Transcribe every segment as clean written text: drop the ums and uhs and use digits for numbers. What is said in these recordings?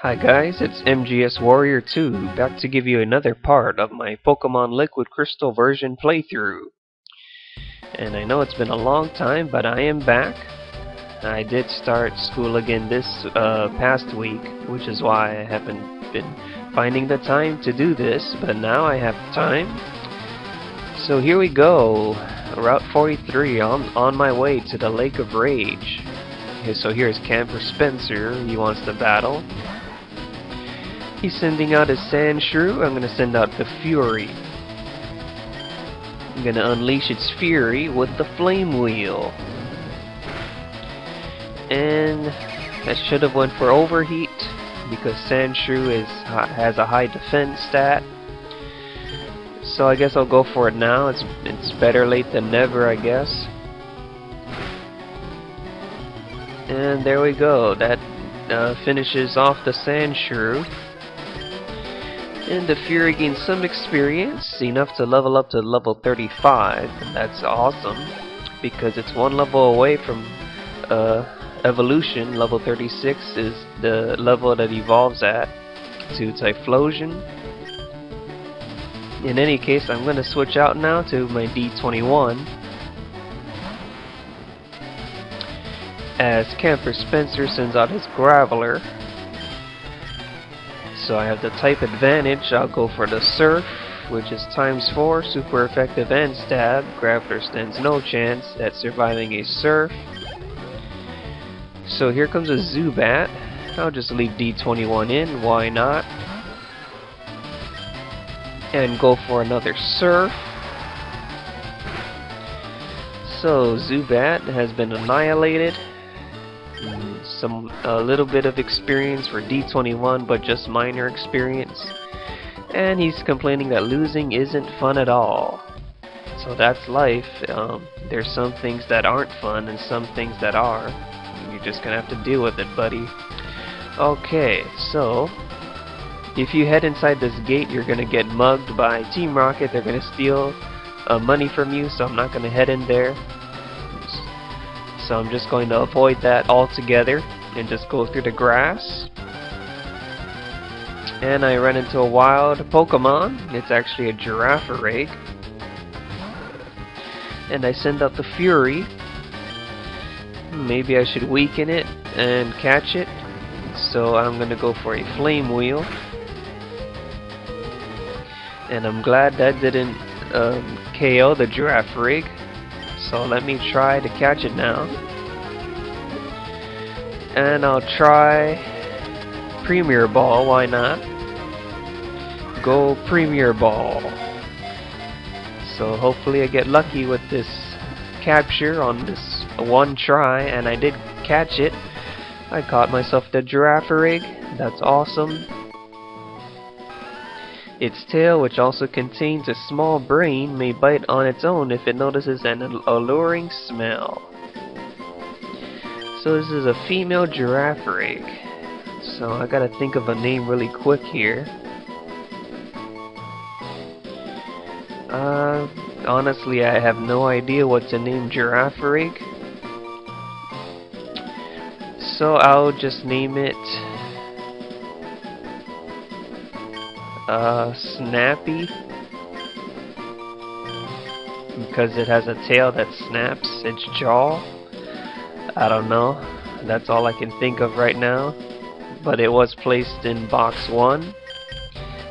Hi guys, it's MGS Warrior 2, back to give you another part of my Pokemon Liquid Crystal version playthrough. And I know it's been a long time, but I am back. I did start school again this past week, which is why I haven't been finding the time to do this, but now I have time. So here we go, Route 43, on my way to the Lake of Rage. Okay, so here's Camper Spencer, he wants to battle. He's sending out his Sandshrew. I'm gonna send out the Fury. I'm gonna unleash its fury with the Flame Wheel. And that should have went for Overheat because Sandshrew has a high defense stat. So I guess I'll go for it now. It's better late than never, I guess. And there we go. That finishes off the Sandshrew. And the Fury gains some experience, enough to level up to level 35, and that's awesome, because it's one level away from evolution. Level 36 is the level that evolves at to Typhlosion. In any case, I'm going to switch out now to my D21, as Camper Spencer sends out his Graveler. So I have the type advantage. I'll go for the Surf, which is ×4, super effective and stab. Graveler stands no chance at surviving a Surf. So here comes a Zubat. I'll just leave D21 in, why not? And go for another Surf. So Zubat has been annihilated. A little bit of experience for D21, but just minor experience. And he's complaining that losing isn't fun at all. So that's life. There's some things that aren't fun and some things that are. You're just gonna have to deal with it, buddy. Okay, so if you head inside this gate, you're gonna get mugged by Team Rocket. They're gonna steal money from you, so I'm not gonna head in there. So I'm just going to avoid that altogether and just go through the grass. And I run into a wild Pokemon. It's actually a Girafarig. And I send out the Fury. Maybe I should weaken it and catch it. So I'm going to go for a Flame Wheel. And I'm glad that didn't KO the Girafarig. So let me try to catch it now. And I'll try Premier Ball, why not? Go Premier Ball. So hopefully I get lucky with this capture on this one try, and I did catch it. I caught myself the Girafarig, that's awesome. Its tail, which also contains a small brain, may bite on its own if it notices an alluring smell. So this is a female Girafarig. So I gotta think of a name really quick here. Honestly, I have no idea what to name Girafarig. So I'll just name it Snappy, because it has a tail that snaps its jaw. I don't know, that's all I can think of right now, but it was placed in box 1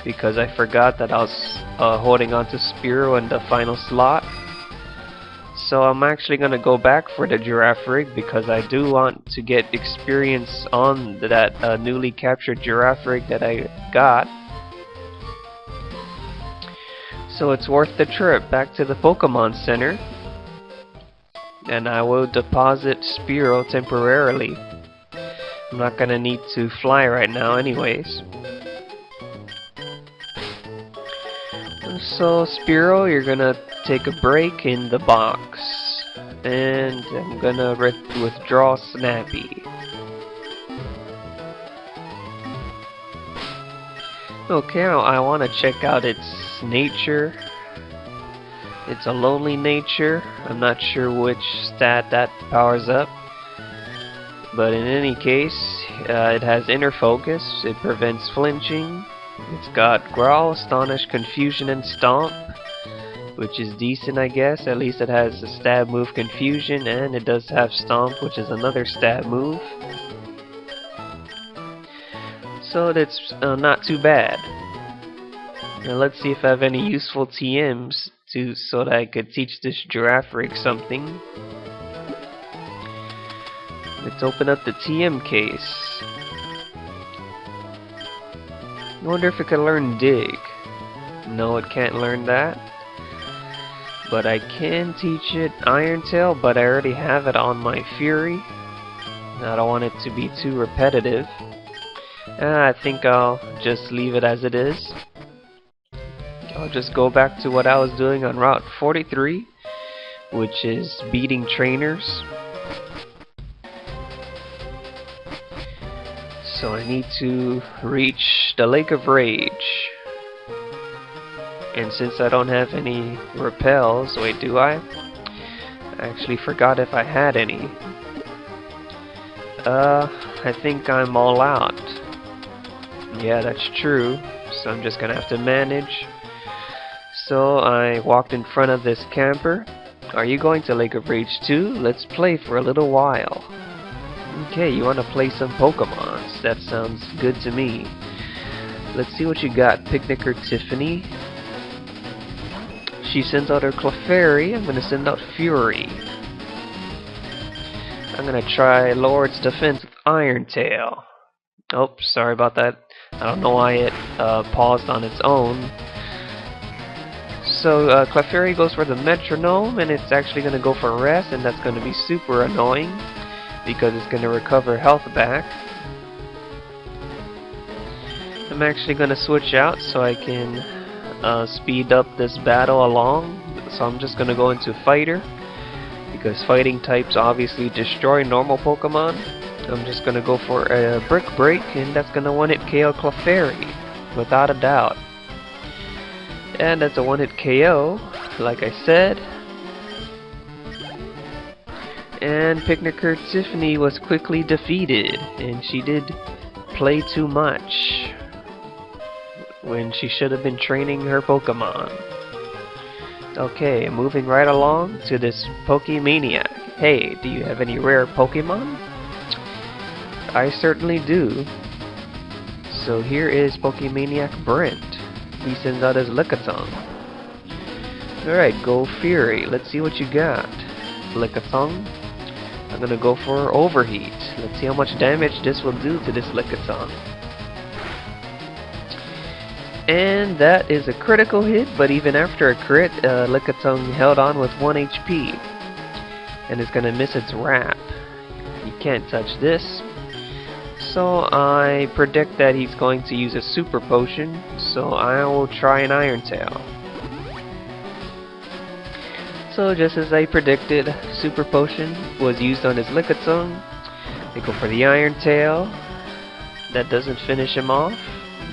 because I forgot that I was holding on to Spearow in the final slot. So I'm actually going to go back for the Girafarig because I do want to get experience on that newly captured Girafarig that I got. So it's worth the trip back to the Pokemon Center. And I will deposit Spearow temporarily. I'm not gonna need to fly right now anyways. So Spearow, you're gonna take a break in the box. And I'm gonna withdraw Snappy. Okay, I want to check out its nature. It's a lonely nature. I'm not sure which stat that powers up. But in any case, It has inner focus, it prevents flinching, it's got Growl, Astonish, Confusion, and Stomp, which is decent, I guess. At least it has a stab move, Confusion, and it does have Stomp, which is another stab move. So that's not too bad. Now let's see if I have any useful TMs so that I could teach this Girafarig something. Let's open up the TM case. I wonder if it can learn Dig. No, it can't learn that. But I can teach it Iron Tail, but I already have it on my Fury. I don't want it to be too repetitive. I think I'll just leave it as it is. I'll just go back to what I was doing on Route 43, which is beating trainers. So I need to reach the Lake of Rage. And since I don't have any repels, wait, do I? I actually forgot if I had any. I think I'm all out. Yeah, that's true. So I'm just gonna have to manage. So I walked in front of this camper. Are you going to Lake of Rage too? Let's play for a little while. Okay, you want to play some Pokemons. That sounds good to me. Let's see what you got. Picnicker Tiffany. She sends out her Clefairy. I'm going to send out Fury. I'm going to try Lord's Defense with Iron Tail. Oh, sorry about that. I don't know why it paused on its own. So Clefairy goes for the Metronome, and it's actually going to go for Rest, and that's going to be super annoying because it's going to recover health back. I'm actually going to switch out so I can speed up this battle along. So I'm just going to go into Fighter because fighting types obviously destroy normal Pokemon. I'm just going to go for a Brick Break, and that's going to one-hit KO Clefairy without a doubt. And that's a one-hit KO, like I said. And Picnicker Tiffany was quickly defeated, and she did play too much when she should have been training her Pokemon. Okay, moving right along to this Pokemaniac. Hey, do you have any rare Pokemon? I certainly do. So here is Pokemaniac Brent. He sends out his Lickitung. Alright, go Fury. Let's see what you got. Lickitung. I'm gonna go for Overheat. Let's see how much damage this will do to this Lickitung. And that is a critical hit, but even after a crit, Lickitung held on with 1 HP. And it's gonna miss its wrap. You can't touch this. So I predict that he's going to use a Super Potion, so I will try an Iron Tail. So just as I predicted, Super Potion was used on his Lickitung. They go for the Iron Tail. That doesn't finish him off,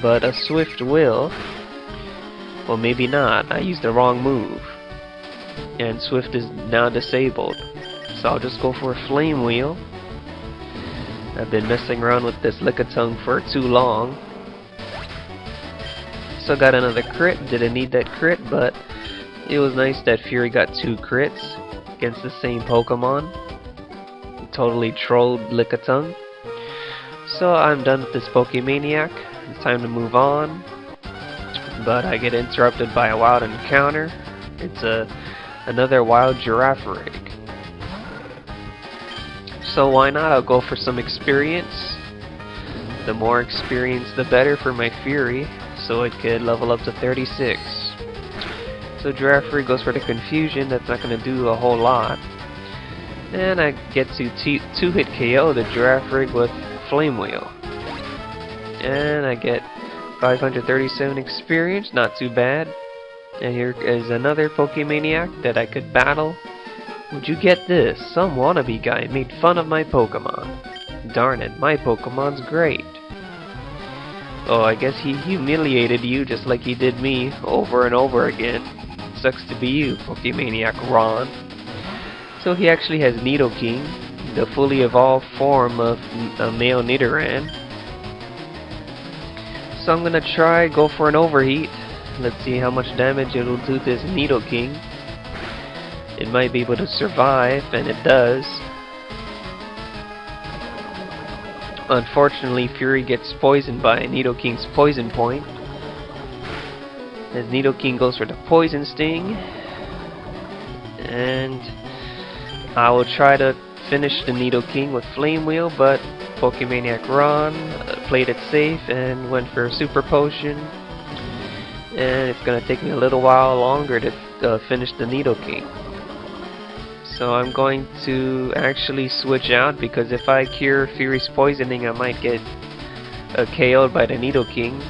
but a Swift will. Well, maybe not. I used the wrong move. And Swift is now disabled. So I'll just go for a Flame Wheel. I've been messing around with this Lickitung for too long. So got another crit. Didn't need that crit, but it was nice that Fury got 2 crits against the same Pokemon. Totally trolled Lickitung. So I'm done with this Pokemaniac. It's time to move on. But I get interrupted by a wild encounter. It's another wild Girafarig. So why not? I'll go for some experience. The more experience, the better for my Fury, so it could level up to 36. So Girafarig goes for the Confusion. That's not going to do a whole lot. And I get to 2-hit KO the Girafarig with Flame Wheel. And I get 537 experience, not too bad. And here is another Pokemaniac that I could battle. Would you get this? Some wannabe guy made fun of my Pokemon. Darn it, my Pokemon's great. Oh, I guess he humiliated you just like he did me over and over again. Sucks to be you, Pokemaniac Ron. So he actually has Nidoking. the fully evolved form of a male Nidoran. So I'm gonna go for an overheat. Let's see how much damage it will do to this Nidoking. It might be able to survive, and it does. Unfortunately, Fury gets poisoned by Nidoking's poison point. As Nidoking goes for the Poison Sting. And I will try to finish the Nidoking with Flame Wheel, but Pokemaniac Ron played it safe and went for a Super Potion. And it's going to take me a little while longer to finish the Nidoking. So I'm going to actually switch out, because if I cure Fury's poisoning, I might get KO'd by the Nidoking.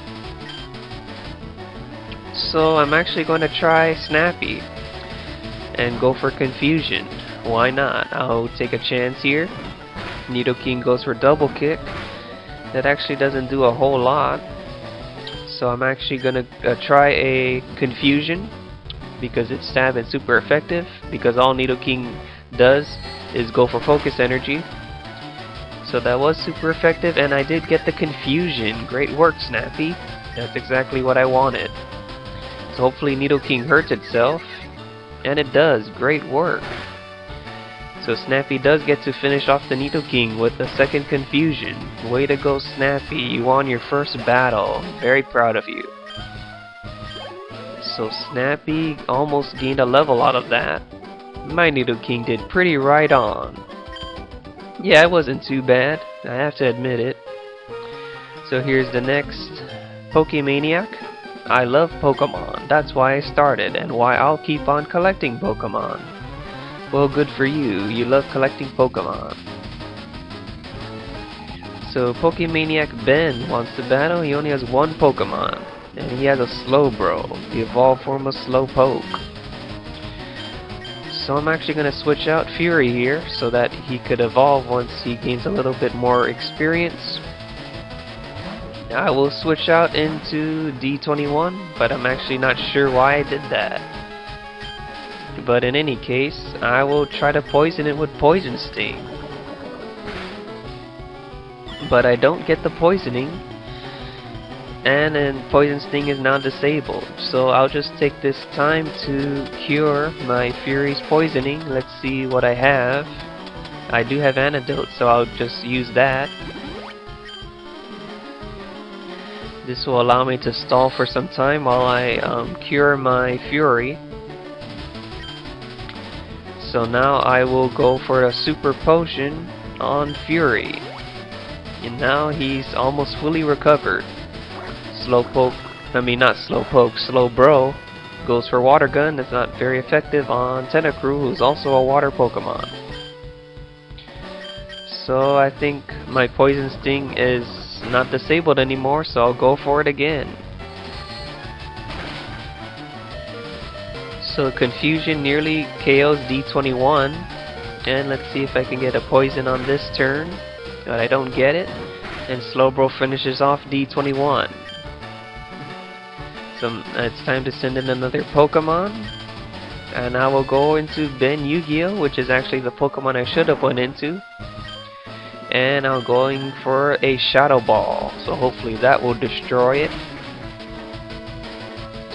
So I'm actually going to try Snappy and go for Confusion. Why not? I'll take a chance here. Nidoking goes for Double Kick. That actually doesn't do a whole lot. So I'm actually gonna try a Confusion, because it's stab and super effective, because all Nidoking does is go for Focus Energy. So that was super effective, and I did get the Confusion. Great work, Snappy. That's exactly what I wanted. So hopefully Nidoking hurts itself. And it does. Great work. So Snappy does get to finish off the Nidoking with the second Confusion. Way to go, Snappy. You won your first battle. Very proud of you. So Snappy almost gained a level out of that. My Nidoking did pretty right on. Yeah, it wasn't too bad. I have to admit it. So here's the next Pokemaniac. I love Pokemon. That's why I started, and why I'll keep on collecting Pokemon. Well, good for you. You love collecting Pokemon. So Pokemaniac Ben wants to battle. He only has one Pokemon, and he has a Slowbro, the evolved form of Slowpoke. So I'm actually going to switch out Fury here, so that he could evolve once he gains a little bit more experience. I will switch out into D21, but I'm actually not sure why I did that. But in any case, I will try to poison it with Poison Sting. But I don't get the poisoning, and then Poison Sting is now disabled. So I'll just take this time to cure my Fury's poisoning. Let's see what I have. I do have Antidote, so I'll just use that. This will allow me to stall for some time while I cure my Fury. So now I will go for a Super Potion on Fury. And now he's almost fully recovered. Slowbro goes for Water Gun. That's not very effective on Tentacruel, who's also a water Pokemon. So I think my Poison Sting is not disabled anymore, so I'll go for it again. So Confusion nearly KOs D21, and let's see if I can get a poison on this turn, but I don't get it, and Slowbro finishes off D21. So it's time to send in another Pokemon, and I will go into Ben Yu-Gi-Oh, which is actually the Pokemon I should have went into. And I'm going for a Shadow Ball, so hopefully that will destroy it.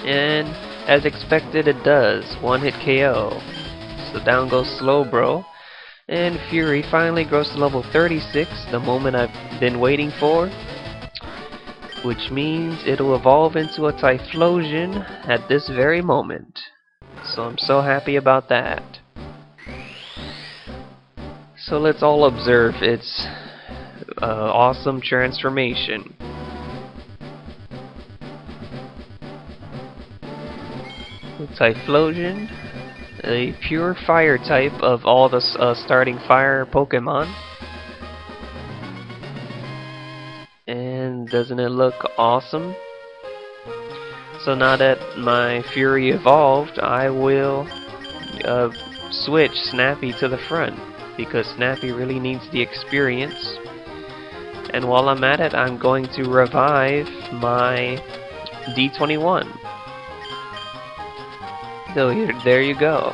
And as expected, it does. One hit KO. So down goes Slowbro. And Fury finally grows to level 36, the moment I've been waiting for. Which means it'll evolve into a Typhlosion at this very moment. So I'm so happy about that. So let's all observe its awesome transformation. Typhlosion, a pure fire type of all the starting fire Pokemon. And doesn't it look awesome? So now that my Fury evolved, I will switch Snappy to the front, because Snappy really needs the experience. And while I'm at it, I'm going to revive my D21. So there you go.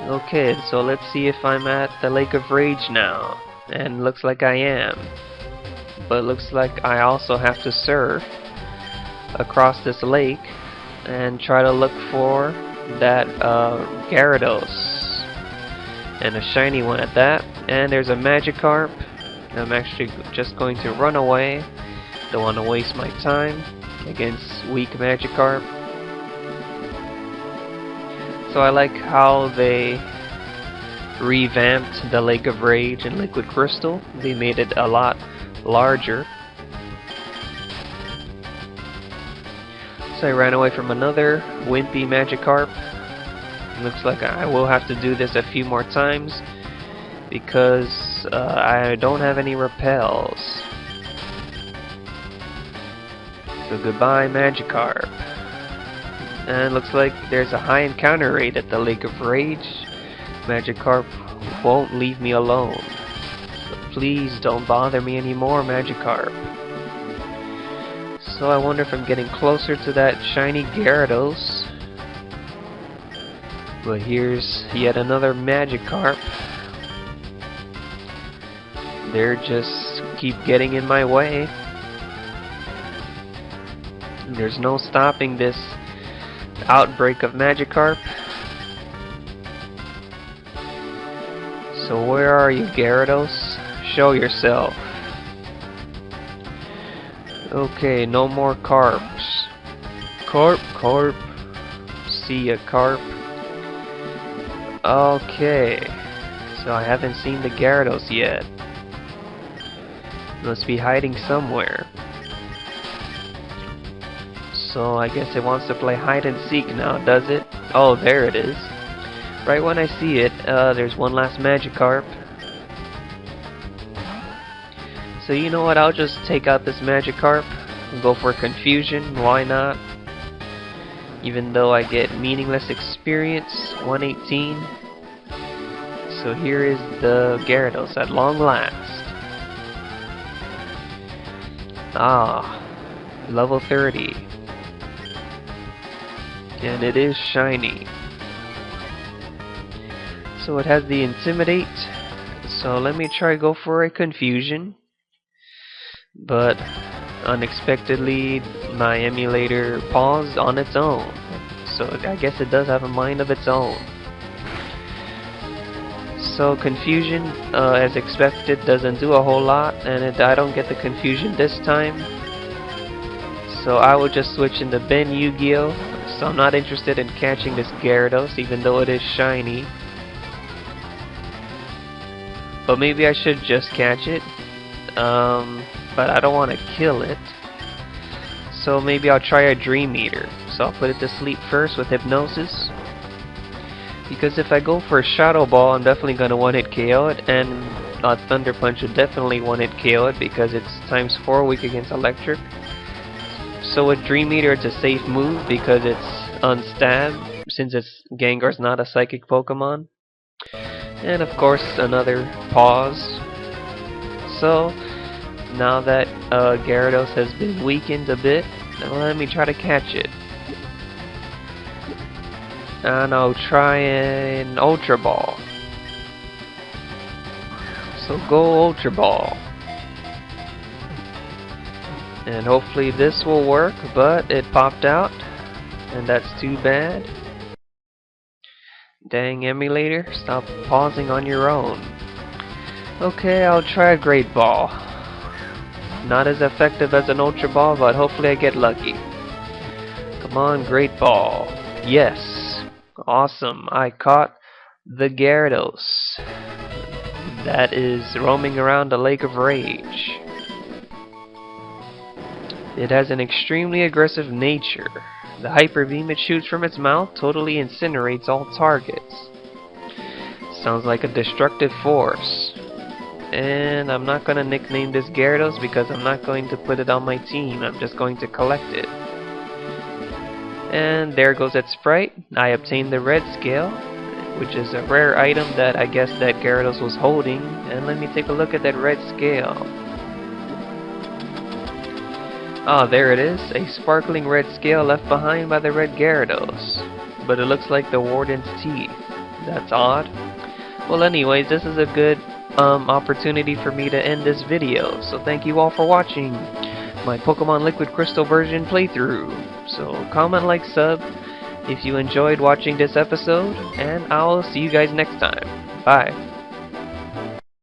Okay, so let's see if I'm at the Lake of Rage now. And looks like I am. But looks like I also have to surf across this lake and try to look for that Gyarados. And a shiny one at that. And there's a Magikarp. I'm actually just going to run away. Don't want to waste my time against weak Magikarp. So I like how they revamped the Lake of Rage and Liquid Crystal. They made it a lot larger. So I ran away from another wimpy Magikarp. Looks like I will have to do this a few more times because I don't have any repels. So goodbye Magikarp. And looks like there's a high encounter rate at the Lake of Rage. Magikarp won't leave me alone. So please don't bother me anymore, Magikarp. So I wonder if I'm getting closer to that shiny Gyarados. But here's yet another Magikarp. They're just keep getting in my way. There's no stopping this outbreak of Magikarp. So where are you, Gyarados? Show yourself. Okay, no more carps. Carp. See ya, carp. Okay, so I haven't seen the Gyarados yet. Must be hiding somewhere. So I guess it wants to play hide and seek now, does it? Oh, there it is. Right when I see it, there's one last Magikarp. So you know what, I'll just take out this Magikarp and go for confusion, why not? Even though I get meaningless experience, 118. So here is the Gyarados at long last. Ah, level 30. And it is shiny. So it has the Intimidate. So let me try go for a confusion. But unexpectedly my emulator paused on its own. So I guess it does have a mind of its own. So confusion, as expected, doesn't do a whole lot, and I don't get the confusion this time. So I will just switch into Ben Yu-Gi-Oh! So I'm not interested in catching this Gyarados, even though it is shiny. But maybe I should just catch it. But I don't want to kill it. So maybe I'll try a Dream Eater. So I'll put it to sleep first with Hypnosis. Because if I go for a Shadow Ball, I'm definitely going to one-hit KO it. And Thunder Punch would definitely one-hit KO it because it's ×4 weak against Electric. So with Dream Eater, it's a safe move because it's unstab, since Gengar's not a Psychic Pokemon. And of course, another pause. So now that Gyarados has been weakened a bit, let me try to catch it. And I'll try an Ultra Ball. So go Ultra Ball. And hopefully this will work, but it popped out. And that's too bad. Dang emulator, stop pausing on your own. Okay, I'll try a Great Ball. Not as effective as an Ultra Ball, but hopefully I get lucky. Come on, Great Ball. Yes. Awesome. I caught the Gyarados. That is roaming around the Lake of Rage. It has an extremely aggressive nature. The Hyper Beam it shoots from its mouth totally incinerates all targets. Sounds like a destructive force. And I'm not going to nickname this Gyarados because I'm not going to put it on my team. I'm just going to collect it. And there goes that sprite. I obtained the red scale, which is a rare item that I guess that Gyarados was holding. And let me take a look at that red scale. Ah, there it is. A sparkling red scale left behind by the red Gyarados. But it looks like the Warden's teeth. That's odd. Well, anyways, this is a good opportunity for me to end this video. So thank you all for watching my Pokemon Liquid Crystal version playthrough. So comment, like, sub if you enjoyed watching this episode, and I'll see you guys next time. Bye.